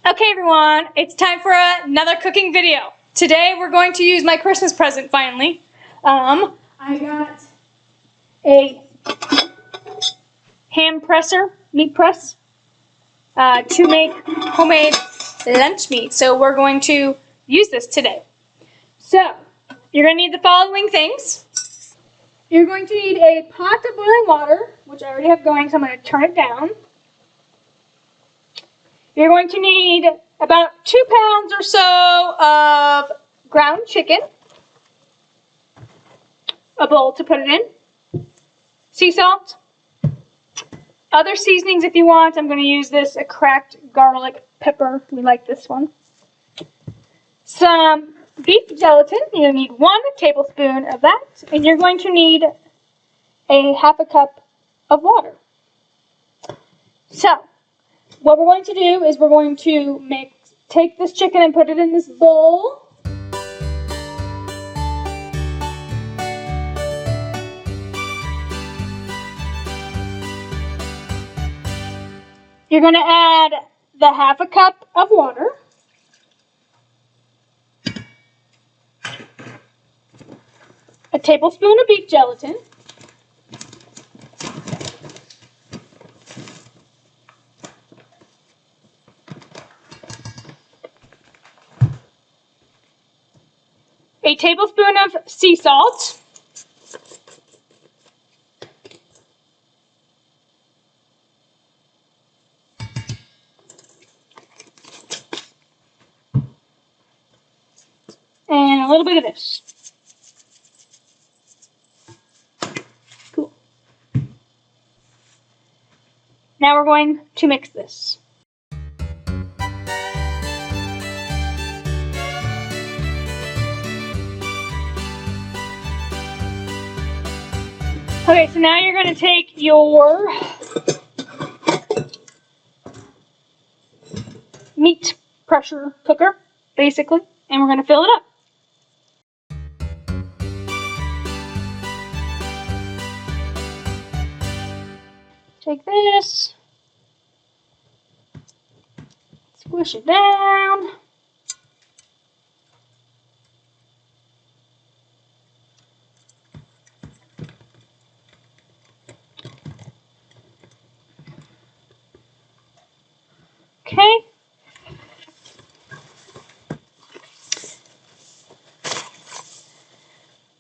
Okay everyone, it's time for another cooking video. Today we're going to use my Christmas present finally. I got a hand presser, meat press, to make homemade lunch meat. So we're going to use this today. So, you're going to need the following things. You're going to need a pot of boiling water, which I already have going, so I'm going to turn it down. You're going to need about 2 pounds or so of ground chicken, a bowl to put it in, sea salt, other seasonings if you want. I'm going to use this, a cracked garlic pepper. We like this one. Some beef gelatin. You'll need 1 tablespoon of that, and you're going to need a half a cup of water. So, what we're going to do is we're going to take this chicken and put it in this bowl. You're going to add the half a cup of water. A tablespoon of beef gelatin. A tablespoon of sea salt. And a little bit of this. Cool. Now we're going to mix this. Okay, so now you're going to take your meat pressure cooker, basically, and we're going to fill it up. Take this, squish it down. Okay.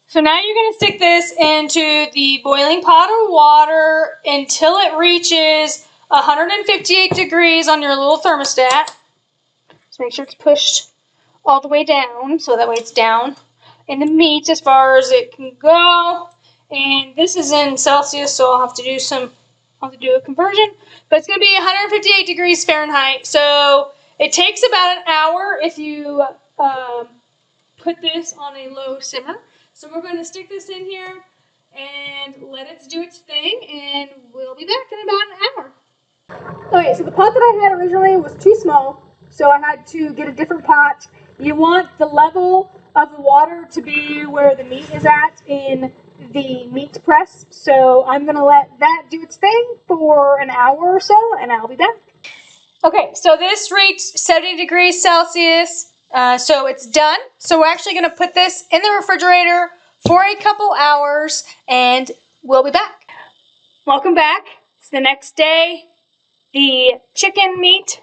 So now you're going to stick this into the boiling pot of water until it reaches 158 degrees on your little thermostat. Just make sure it's pushed all the way down, so that way it's down in the meat as far as it can go. And this is in Celsius, so I'll have to do a conversion. But it's going to be 158 degrees Fahrenheit. So it takes about an hour if you put this on a low simmer. So we're going to stick this in here and let it do its thing, and we'll be back in about an hour. Okay, so the pot that I had originally was too small, so I had to get a different pot. You want the level of the water to be where the meat is at in the meat press, so I'm going to let that do its thing for an hour or so, and I'll be back. Okay, so this reached 70 degrees Celsius. So it's done. So we're actually going to put this in the refrigerator for a couple hours, and we'll be back. Welcome back. It's the next day. The chicken meat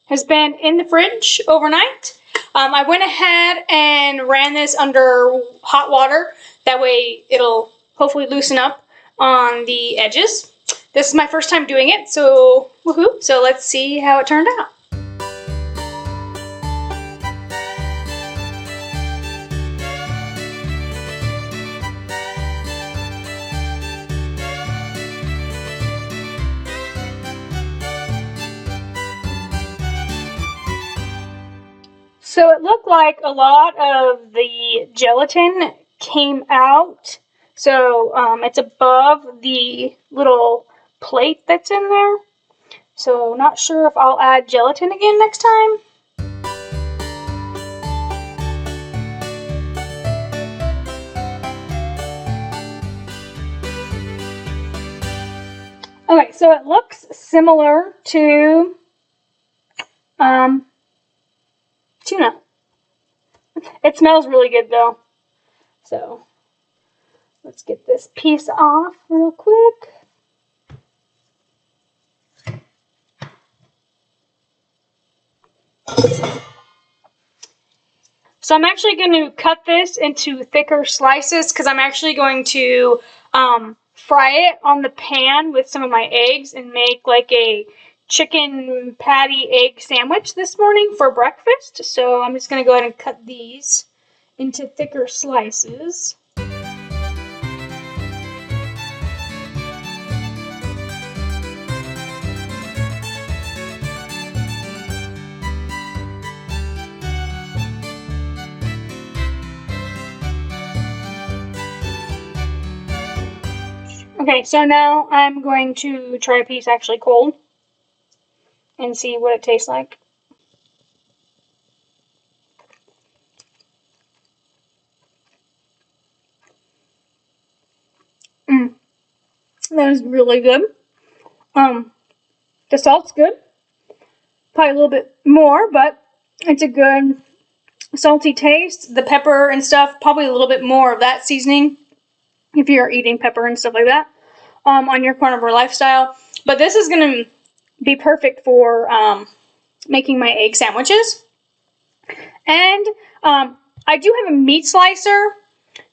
has been in the fridge overnight. I went ahead and ran this under hot water. That way it'll hopefully loosen up on the edges. This is my first time doing it, so woohoo. So let's see how it turned out. So it looked like a lot of the gelatin came out. So it's above the little plate that's in there. So not sure if I'll add gelatin again next time. Okay, so it looks similar to It smells really good though. So let's get this piece off real quick. So I'm actually going to cut this into thicker slices because I'm actually going to fry it on the pan with some of my eggs and make like a chicken patty egg sandwich this morning for breakfast. So I'm just going to go ahead and cut these into thicker slices. Okay, so now I'm going to try a piece actually cold and see what it tastes like. That is really good. The salt's good. Probably a little bit more, but it's a good salty taste. The pepper and stuff, probably a little bit more of that seasoning if you're eating pepper and stuff like that on your carnivore lifestyle. But this is going to be perfect for making my egg sandwiches. And I do have a meat slicer,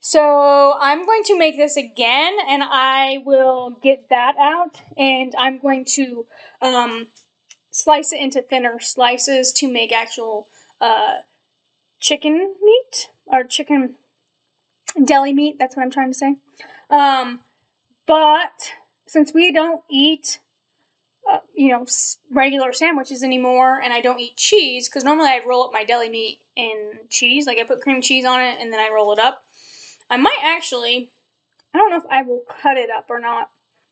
so I'm going to make this again, and I will get that out, and I'm going to slice it into thinner slices to make actual chicken meat, or chicken deli meat, that's what I'm trying to say. But since we don't eat regular sandwiches anymore, and I don't eat cheese, because normally I roll up my deli meat in cheese, like I put cream cheese on it and then I roll it up. I might actually, I don't know if I will cut it up or not.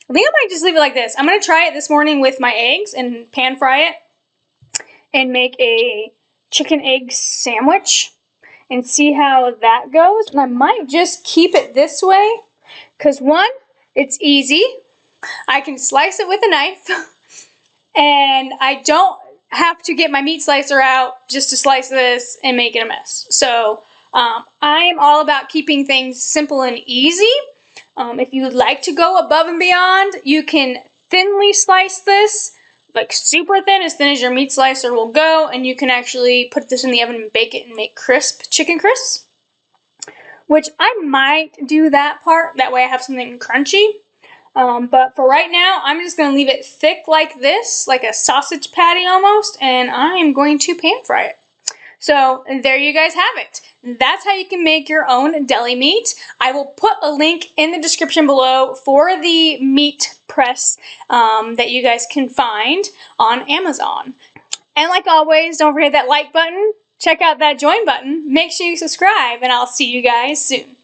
I think I might just leave it like this. I'm going to try it this morning with my eggs and pan fry it and make a chicken egg sandwich and see how that goes. And I might just keep it this way because, one, it's easy. I can slice it with a knife. And I don't have to get my meat slicer out just to slice this and make it a mess. So I am all about keeping things simple and easy. If you would like to go above and beyond, you can thinly slice this, like super thin as your meat slicer will go. And you can actually put this in the oven and bake it and make crisp chicken crisps, which I might do that part. That way I have something crunchy. But for right now, I'm just going to leave it thick like this, like a sausage patty almost, and I am going to pan fry it. So there you guys have it. That's how you can make your own deli meat. I will put a link in the description below for the meat press that you guys can find on Amazon. And like always, don't forget that like button, check out that join button, make sure you subscribe, and I'll see you guys soon.